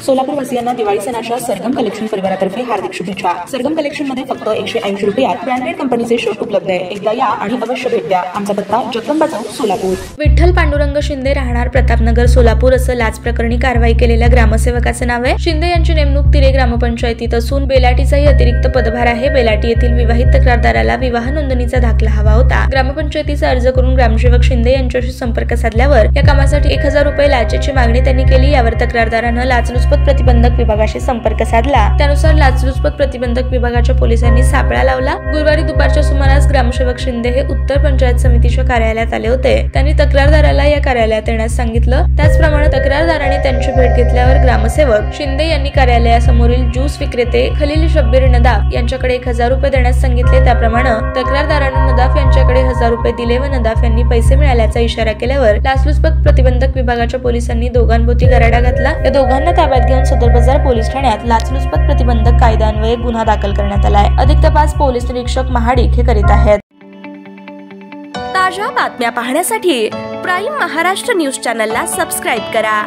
सोलापूर वासियांना दिवाळी सणाच्या सरगम कलेक्शन परिवारातर्फे हार्दिक शुभेच्छा। सरगम कलेक्शन मध्ये फक्त 180 रुपयात ब्रँडेड कंपनीचे शर्ट उपलब्ध आहे। एकदा या आणि अवश्य भेट द्या। आमचा पत्ता जगदंबा चौक सोलापूर। विठ्ठल पांडुरंग शिंदे राहणार प्रतापनगर सोलापूर असं लाच प्रकरणी कारवाई केलेल्या ग्रामसेवकाचे नाव आहे। शिंदे यांची नेमणूक तिरे ग्रामपंचायतीत असून बेलाटीचाही अतिरिक्त पदभार आहे। बेलाटी येथील विवाहित तक्रारदाराला विवाह नोंदणीचा दाखला हवा होता। ग्रामपंचायतीचा अर्ज करून ग्रामसेवक शिंदे यांच्याशी संपर्क साधल्यावर या कामासाठी 1000 रुपये लाचेची मागणी त्यांनी केली। यावर तक्रारदारानं लाचलुचपत प्रतिबंधक विभागाशी संपर्क साधला। त्यानुसार लाचलुचपत प्रतिबंधक विभागाच्या पोलिसांनी सापळा लावला। गुरुवारी दुपारच्या सुमारास ग्रामसेवक शिंदे हे उत्तर पंचायत समितीच्या कार्यालयात आले होते। त्यांनी तक्रारदाराला या कार्यालयात येण्यास सांगितलं। त्याचप्रमाणे तक्रारदाराने त्यांची भेट घेतल्यावर ग्रामसेवक शिंदे यांनी कार्यालयासमोरील ज्यूस विक्रेते खलील शब्बीर नदाफ यांच्याकडे 1000 रुपये देण्यास सांगितले। त्याप्रमाणे तक्रारदाराने नदाफ यांच्याकडे 1000 रुपये दिले व नदाफ यांनी पैसे मिळाल्याचा इशारा केल्यावर लाचलुचपत प्रतिबंधक विभागाच्या पोलिसांनी दोघांभोवती गराडा घातला। या दोघांना ताब्यात घेऊन सदर बाजार पोलीस ठाण्यात लाचलुचपत प्रतिबंधक कायद्यान्वये गुन्हा दाखल करण्यात आलाय। अधिक तपास पोलीस निरीक्षक महाडिक हे करीत आहेत। ताज्या बातम्या पाहण्यासाठी प्राईम महाराष्ट्र न्यूज चॅनलला सबस्क्राइब करा।